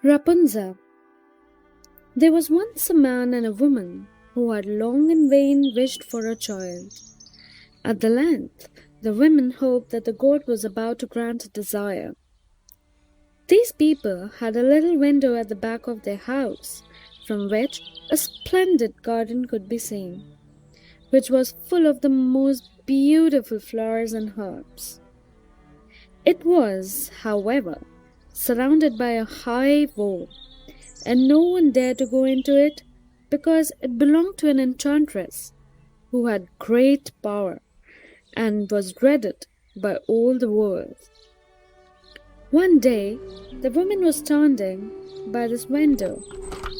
Rapunzel. There was once a man and a woman who had long in vain wished for a child. At the length, the women hoped that the god was about to grant a desire. These people had a little window at the back of their house, from which a splendid garden could be seen, which was full of the most beautiful flowers and herbs. It was, however, surrounded by a high wall, and no one dared to go into it because it belonged to an enchantress who had great power and was dreaded by all the world. One day, the woman was standing by this window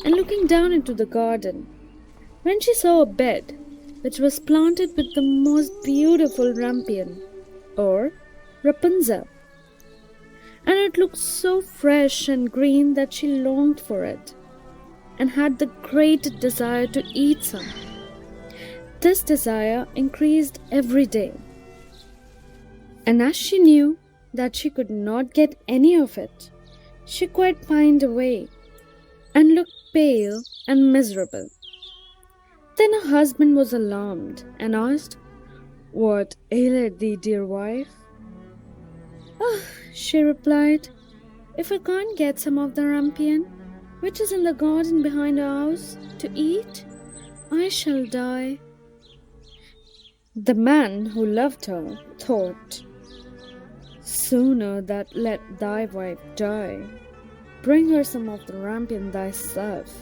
and looking down into the garden when she saw a bed which was planted with the most beautiful rampion, or Rapunzel, and it looked so fresh and green that she longed for it and had the great desire to eat some. This desire increased every day, and as she knew that she could not get any of it, she quite pined away and looked pale and miserable. Then her husband was alarmed and asked, "What aileth thee, dear wife?" "Ah," she replied, "if I can't get some of the rampion, which is in the garden behind our house, to eat, I shall die." The man who loved her thought, "Sooner that let thy wife die. Bring her some of the rampion thyself.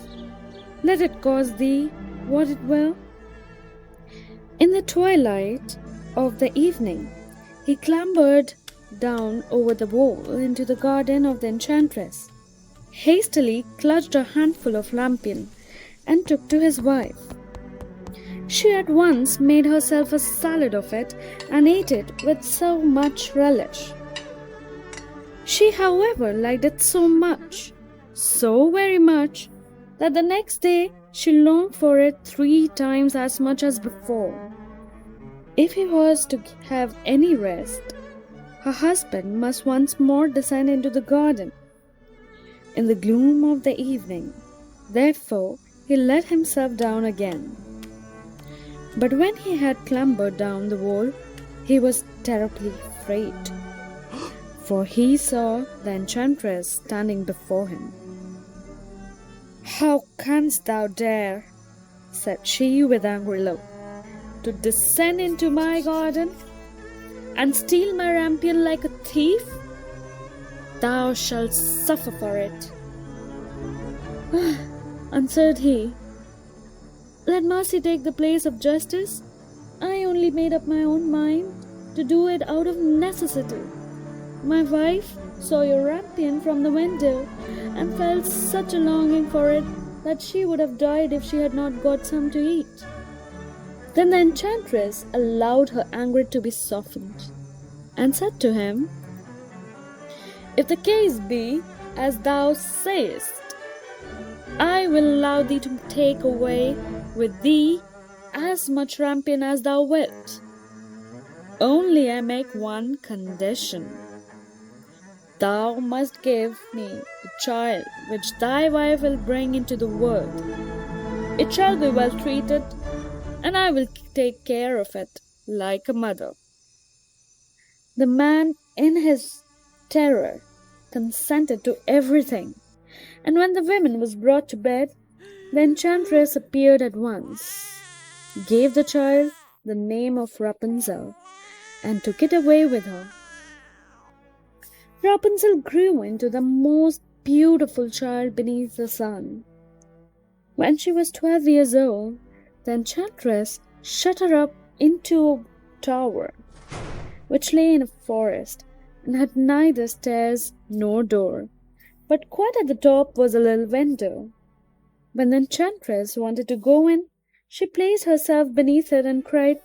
Let it cost thee what it will." In the twilight of the evening, he clambered down over the wall into the garden of the enchantress, hastily clutched a handful of rampion, and took to his wife. She at once made herself a salad of it and ate it with so much relish. She, however, liked it so very much, that the next day she longed for it 3 times as much as before. If he was to have any rest, her husband must once more descend into the garden. In the gloom of the evening, therefore, he let himself down again. But when he had clambered down the wall, he was terribly afraid, for he saw the enchantress standing before him. "How canst thou dare," said she with angry look, "to descend into my garden and steal my rampion like a thief? Thou shalt suffer for it." Answered he, "Let mercy take the place of justice. I only made up my own mind to do it out of necessity. My wife saw your rampion from the window and felt such a longing for it that she would have died if she had not got some to eat." Then the enchantress allowed her anger to be softened and said to him, "If the case be as thou sayest, I will allow thee to take away with thee as much rampion as thou wilt. Only I make one condition. Thou must give me the child which thy wife will bring into the world. It shall be well treated, and I will take care of it like a mother." The man, in his terror, consented to everything, and when the woman was brought to bed, the enchantress appeared at once, gave the child the name of Rapunzel, and took it away with her. Rapunzel grew into the most beautiful child beneath the sun. When she was 12 years old, the enchantress shut her up into a tower, which lay in a forest and had neither stairs nor door, but quite at the top was a little window. When the enchantress wanted to go in, she placed herself beneath it and cried,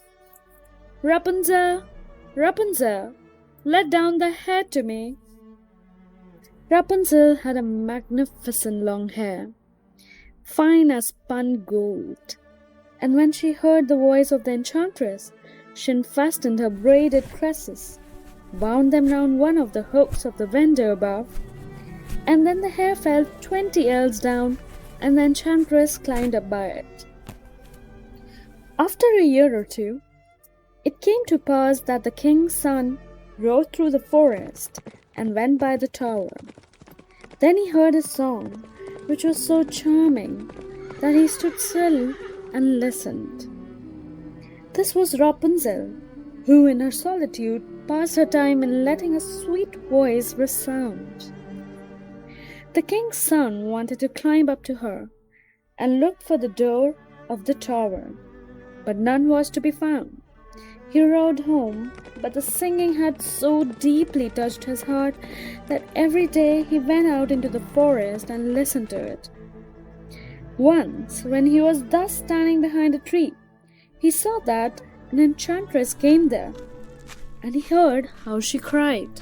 "Rapunzel, Rapunzel, let down thy hair to me." Rapunzel had a magnificent long hair, fine as spun gold, and when she heard the voice of the enchantress, she unfastened her braided tresses, wound them round one of the hooks of the window above, And then the hair fell 20 ells down, and the enchantress climbed up by it. After a year or two, it came to pass that the king's son rode through the forest and went by the tower. Then he heard a song which was so charming that he stood still and listened. This was Rapunzel, who in her solitude passed her time in letting her sweet voice resound. The king's son wanted to climb up to her and looked for the door of the tower, but none was to be found. He rode home, but the singing had so deeply touched his heart that every day he went out into the forest and listened to it. Once, when he was thus standing behind a tree, he saw that an enchantress came there, and he heard how she cried,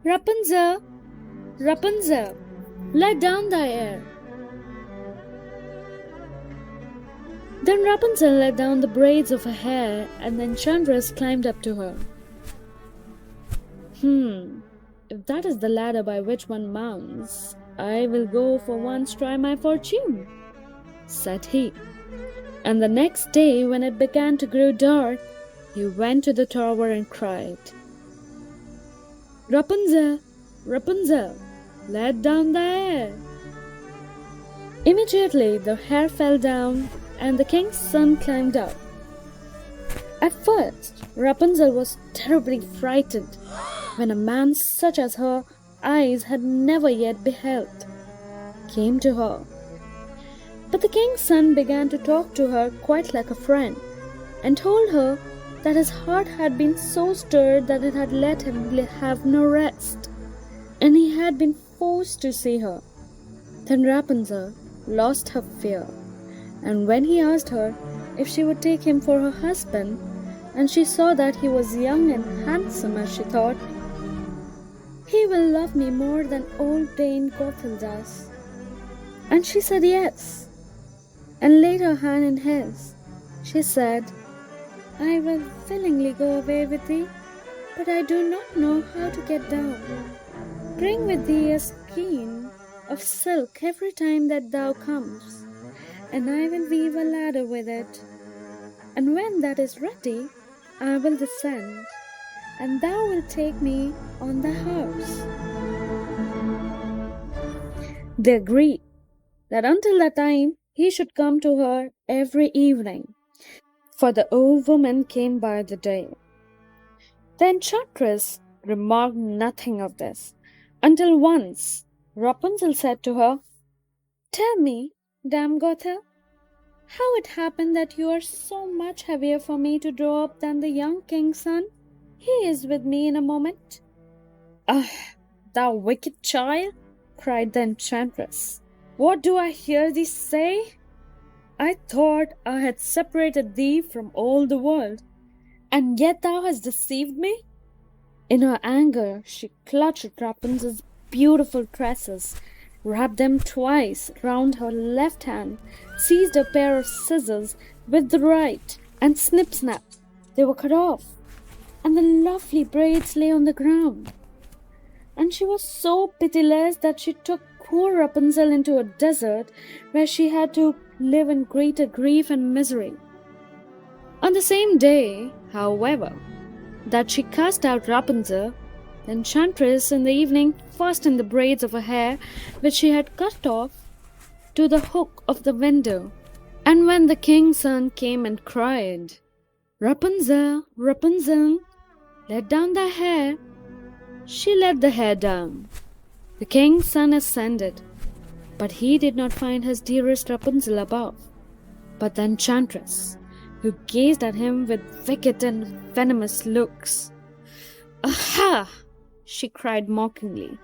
"Rapunzel, Rapunzel, let down thy hair." Then Rapunzel let down the braids of her hair, and the enchantress climbed up to her. If that is the ladder by which one mounts, I will go for once try my fortune," said he. And the next day, when it began to grow dark, he went to the tower and cried, "Rapunzel, Rapunzel, let down thy hair." Immediately the hair fell down, and the king's son climbed up. At first, Rapunzel was terribly frightened when a man such as her eyes had never yet beheld came to her. But the king's son began to talk to her quite like a friend, and told her that his heart had been so stirred that it had let him have no rest, and he had been forced to see her. Then Rapunzel lost her fear, and when he asked her if she would take him for her husband, and she saw that he was young and handsome as she thought, "He will love me more than old Dame Gothel does." And she said yes, and laid her hand in his. She said, "I will willingly go away with thee, but I do not know how to get down. Bring with thee a skein of silk every time that thou comes, and I will weave a ladder with it. And when that is ready, I will descend, and thou wilt take me on thy horse." They agreed that until that time he should come to her every evening, for the old woman came by the day. The enchantress remarked nothing of this, until once Rapunzel said to her, "Tell me, Dame Gothel, how it happened that you are so much heavier for me to draw up than the young king's son? He is with me in a moment." "Ah, thou wicked child!" cried the enchantress. "What do I hear thee say? I thought I had separated thee from all the world, and yet thou hast deceived me." In her anger, she clutched at Rapunzel's beautiful tresses, wrapped them twice round her left hand, seized a pair of scissors with the right, and snip snap, they were cut off, and the lovely braids lay on the ground. And she was so pitiless that she took poor Rapunzel into a desert, where she had to live in greater grief and misery. On the same day, however, that she cast out Rapunzel, the enchantress in the evening fastened the braids of her hair, which she had cut off, to the hook of the window. And when the king's son came and cried, "Rapunzel, Rapunzel, let down thy hair," she let the hair down. The king's son ascended, but he did not find his dearest Rapunzel above, but the enchantress, who gazed at him with wicked and venomous looks. "Aha!" she cried mockingly.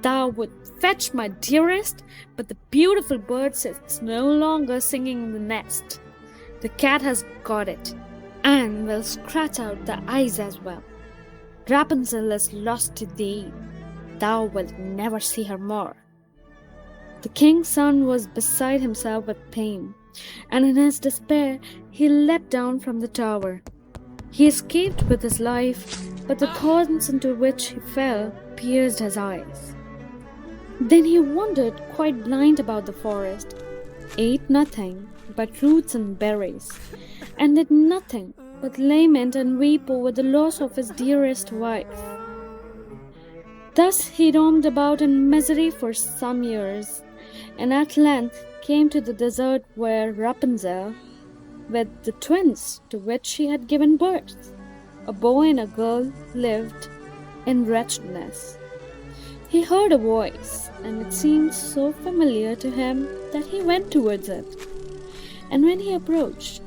"Thou wouldst fetch my dearest, but the beautiful bird sits no longer singing in the nest. The cat has got it, and will scratch out the eyes as well. Rapunzel is lost to thee. Thou wilt never see her more." The king's son was beside himself with pain, and in his despair he leapt down from the tower. He escaped with his life, but the thorns into which he fell pierced his eyes. Then he wandered quite blind about the forest, ate nothing but roots and berries, and did nothing but lament and weep over the loss of his dearest wife. Thus he roamed about in misery for some years, and at length came to the desert where Rapunzel, with the twins to which she had given birth, a boy and a girl, lived in wretchedness. He heard a voice, and it seemed so familiar to him that he went towards it. And when he approached,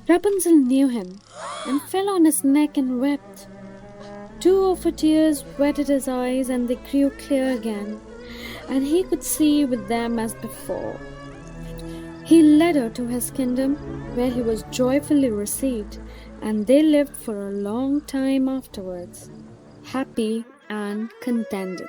Rapunzel knew him and fell on his neck and wept. Two of her tears wetted his eyes, and they grew clear again, and he could see with them as before. He led her to his kingdom, where he was joyfully received, and they lived for a long time afterwards, happy and contented.